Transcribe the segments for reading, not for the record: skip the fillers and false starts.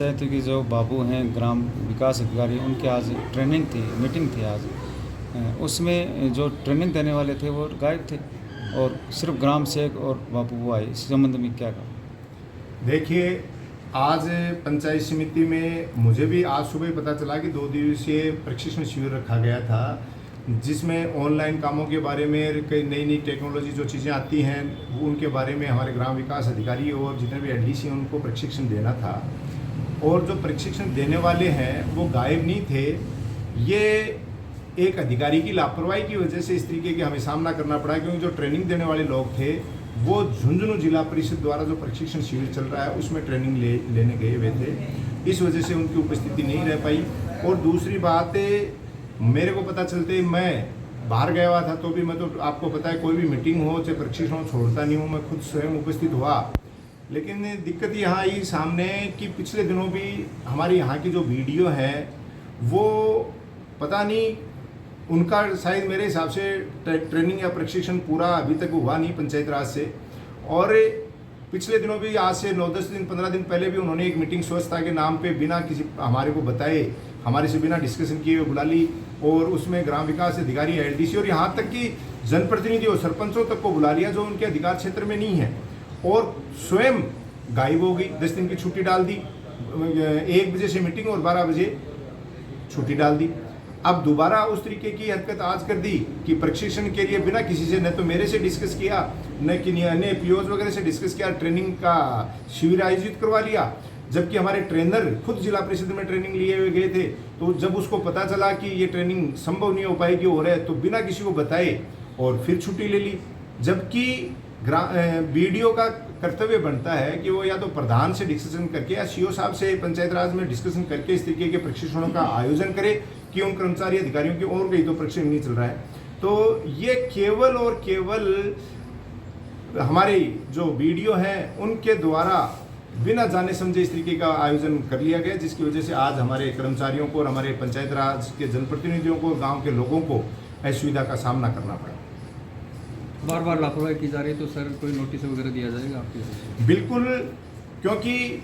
पंचायत की जो बाबू हैं ग्राम विकास अधिकारी उनकी आज ट्रेनिंग थी, मीटिंग थी आज। उसमें जो ट्रेनिंग देने वाले थे वो गायब थे और सिर्फ ग्राम सेवक और बाबू वो आए। इस संबंध में क्या कहा? देखिए, आज पंचायत समिति में मुझे भी आज सुबह पता चला कि 2 दिवसीय प्रशिक्षण शिविर रखा गया था, जिसमें ऑनलाइन कामों के बारे में कई नई नई टेक्नोलॉजी जो चीज़ें आती हैं वो उनके बारे में हमारे ग्राम विकास अधिकारी और जितने भी एलडीसी हैं उनको प्रशिक्षण देना था। और जो प्रशिक्षण देने वाले हैं वो गायब नहीं थे। ये एक अधिकारी की लापरवाही की वजह से इस तरीके के हमें सामना करना पड़ा, क्योंकि जो ट्रेनिंग देने वाले लोग थे वो झुंझुनू जिला परिषद द्वारा जो प्रशिक्षण शिविर चल रहा है उसमें ट्रेनिंग लेने गए हुए थे। इस वजह से उनकी उपस्थिति नहीं रह पाई। और दूसरी बात, मेरे को पता चलते मैं बाहर गया हुआ था, तो भी मैं तो आपको पता है कोई भी मीटिंग हो चाहे प्रशिक्षण हो छोड़ता नहीं हूँ, मैं खुद स्वयं उपस्थित हुआ। लेकिन दिक्कत यहाँ आई सामने कि पिछले दिनों भी हमारी यहाँ की जो वीडियो है वो पता नहीं उनका शायद मेरे हिसाब से ट्रेनिंग या प्रशिक्षण पूरा अभी तक हुआ नहीं पंचायत राज से। और पिछले दिनों भी आज से 9-10 दिन 15 दिन पहले भी उन्होंने एक मीटिंग स्वच्छता के नाम पे बिना किसी हमारे को बताए, हमारे से बिना डिस्कशन किए हुए बुला ली। और उसमें ग्राम विकास अधिकारी, एलडीसी और यहाँ तक कि जनप्रतिनिधि और सरपंचों तक को बुला लिया जो उनके अधिकार क्षेत्र में नहीं है। और स्वयं गायब हो गई, 10 दिन की छुट्टी डाल दी। 1 बजे से मीटिंग और 12 बजे छुट्टी डाल दी। अब दोबारा उस तरीके की हरकत आज कर दी कि प्रशिक्षण के लिए बिना किसी से, न तो मेरे से डिस्कस किया न कि अन्य पीओज वगैरह से डिस्कस किया, ट्रेनिंग का शिविर आयोजित करवा लिया। जबकि हमारे ट्रेनर खुद जिला परिषद में ट्रेनिंग लिए हुए गए थे, तो जब उसको पता चला कि ये ट्रेनिंग संभव नहीं हो पाएगी हो रहा है, तो बिना किसी को बताए और फिर छुट्टी ले ली। जबकि बीडीओ का कर्तव्य बनता है कि वो या तो प्रधान से डिस्कशन करके या सीओ साहब से पंचायत राज में डिस्कशन करके इस तरीके के प्रशिक्षणों का आयोजन करे कि उन कर्मचारी अधिकारियों की और कहीं तो प्रशिक्षण नहीं चल रहा है। तो ये केवल और केवल हमारे जो बीडीओ हैं उनके द्वारा बिना जाने समझे इस तरीके का आयोजन कर लिया गया, जिसकी वजह से आज हमारे कर्मचारियों को और हमारे पंचायत राज के जनप्रतिनिधियों को, गाँव के लोगों को असुविधा का सामना करना पड़ा। बार बार लापरवाही की जा रही है, तो सर कोई नोटिस वगैरह दिया जाएगा आपके? बिल्कुल, क्योंकि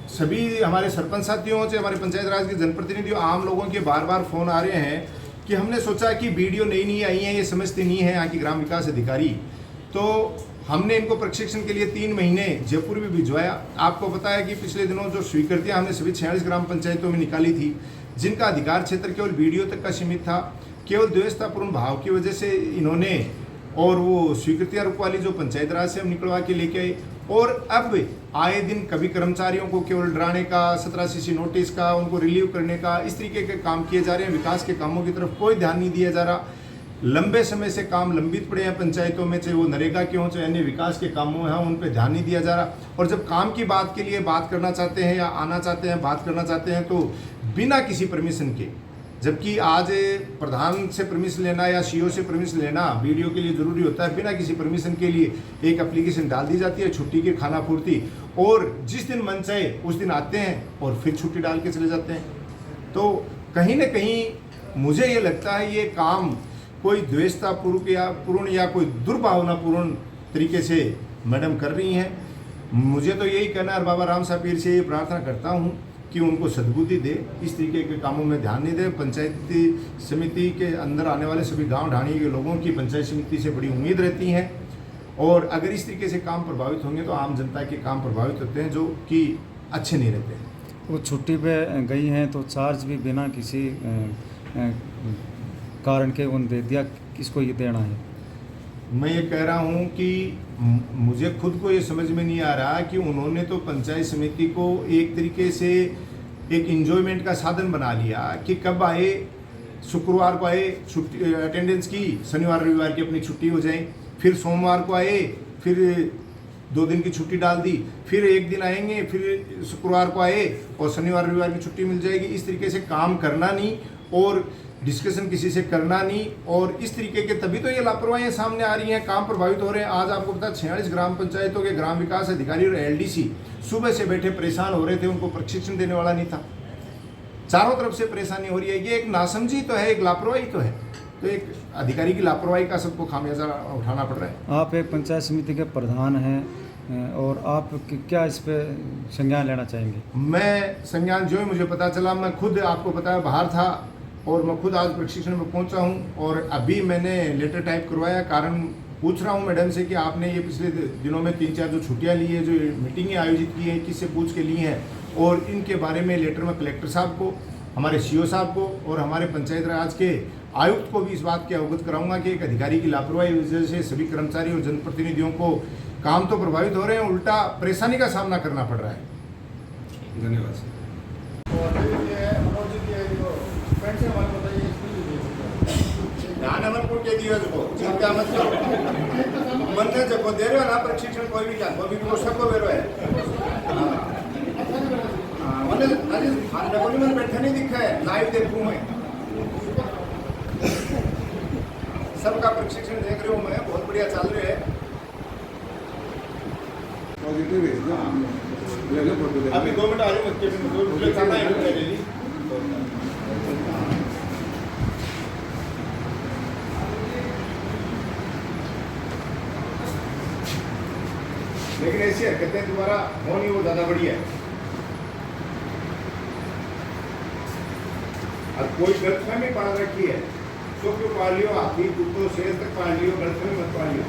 सभी हमारे सरपंच साथियों से, हमारे पंचायत राज के जनप्रतिनिधियों, आम लोगों के बार बार फोन आ रहे हैं कि हमने सोचा कि वीडियो नई आई हैं, ये समझते नहीं है यहाँ की ग्राम विकास अधिकारी। तो हमने इनको प्रशिक्षण के लिए 3 महीने जयपुर भी भिजवाया। आपको पता है कि पिछले दिनों जो स्वीकृतियाँ हमने सभी 46 ग्राम पंचायतों में निकाली थी, जिनका अधिकार क्षेत्र केवल वीडियो तक का सीमित था। केवल द्वेषतापूर्ण भाव की वजह से इन्होंने और वो स्वीकृतियाँ रुकवा जो पंचायत राज से हम निकलवा के लेके आए। और अब आए दिन कभी कर्मचारियों को केवल डराने का, 17 सीसी नोटिस का, उनको रिलीव करने का, इस तरीके के काम किए जा रहे हैं। विकास के कामों की तरफ कोई ध्यान नहीं दिया जा रहा। लंबे समय से काम लंबित पड़े हैं पंचायतों में, चाहे वो नरेगा के हों चाहे अन्य विकास के कामों हैं, उन पर ध्यान नहीं दिया जा रहा। और जब काम की बात के लिए बात करना चाहते हैं या आना चाहते हैं, बात करना चाहते हैं, तो बिना किसी परमिशन के, जबकि आज प्रधान से परमिशन लेना या सीओ से परमिशन लेना वीडियो के लिए ज़रूरी होता है, बिना किसी परमिशन के लिए एक एप्लीकेशन डाल दी जाती है छुट्टी की खाना पूर्ति, और जिस दिन मन चाहे उस दिन आते हैं और फिर छुट्टी डाल के चले जाते हैं। तो कहीं ना कहीं मुझे ये लगता है ये काम कोई द्वेषतापूर्ण या कोई दुर्भावनापूर्ण तरीके से मैडम कर रही हैं। मुझे तो यही कहना है, बाबा राम साहब पीर से ये प्रार्थना करता हूँ कि उनको सद्बुद्धि दे, इस तरीके के कामों में ध्यान नहीं दे। पंचायती समिति के अंदर आने वाले सभी गांव ढाणी के लोगों की पंचायत समिति से बड़ी उम्मीद रहती है, और अगर इस तरीके से काम प्रभावित होंगे तो आम जनता के काम प्रभावित होते हैं, जो कि अच्छे नहीं रहते। वो छुट्टी पे गई हैं तो चार्ज भी बिना किसी कारण के उन दे दिया, किसको ये देना है? मैं ये कह रहा हूँ कि मुझे खुद को ये समझ में नहीं आ रहा कि उन्होंने तो पंचायत समिति को एक तरीके से एक इंजॉयमेंट का साधन बना लिया कि कब आए, शुक्रवार को आए, छुट्टी अटेंडेंस की, शनिवार रविवार की अपनी छुट्टी हो जाए, फिर सोमवार को आए, फिर 2 दिन की छुट्टी डाल दी, फिर 1 दिन आएंगे, फिर शुक्रवार को आए और शनिवार रविवार की छुट्टी मिल जाएगी। इस तरीके से काम करना नहीं और डिस्कशन किसी से करना नहीं, और इस तरीके के तभी तो ये लापरवाहियाँ सामने आ रही हैं, काम प्रभावित हो रहे हैं। आज आपको पता 46 ग्राम पंचायतों के ग्राम विकास अधिकारी और एलडीसी सुबह से बैठे परेशान हो रहे थे, उनको प्रशिक्षण देने वाला नहीं था। चारों तरफ से परेशानी हो रही है। ये एक नासमझी तो है, एक लापरवाही तो है, तो एक अधिकारी की लापरवाही का सबको खामियाजा उठाना पड़ रहा है। आप एक पंचायत समिति के प्रधान हैं, और आप क्या इस पे संज्ञान लेना चाहेंगे? मैं संज्ञान जो ही मुझे पता चला, मैं खुद आपको बताया बाहर था और मैं खुद आज प्रशिक्षण में पहुंचा हूं और अभी मैंने लेटर टाइप करवाया। कारण पूछ रहा हूं मैडम से कि आपने ये पिछले दिनों में 3-4 जो छुट्टियां ली है, जो मीटिंगें आयोजित की हैं, किससे पूछ के ली हैं, और इनके बारे में लेटर में कलेक्टर साहब को, हमारे सीओ साहब को और हमारे पंचायत राज के आयुक्त को भी इस बात के अवगत कराऊंगा कि एक अधिकारी की लापरवाही की वजह से सभी कर्मचारी और जनप्रतिनिधियों को काम तो प्रभावित हो रहे हैं, उल्टा परेशानी का सामना करना पड़ रहा है। धन्यवाद सर। नानमनपुर के दिवस को चिंता मत करो, मन ने जब दे रहे हो ना प्रशिक्षण कोई भी क्या कोई भी पोषक को दे रहे हैं। मैंने आज डबली में बैठा नहीं दिखा है, लाइव देखूं मैं सबका प्रशिक्षण देख रही हूँ मैं, बहुत बढ़िया चल रहे हैं। पॉजिटिव है ले लो फोटो। अभी 2 मिनट आ जाओ, कैबिन में 2 मिनट चलना है। लेकिन ऐसी हरकतें दोबारा होनी वो ज़्यादा बढ़िया है। और कोई गलतफहमी पाल रखी है तो क्यों पाल लियो, हाथी कुत्तों शेर तक पाल लियो, गलतफहमी मत पाल लियो।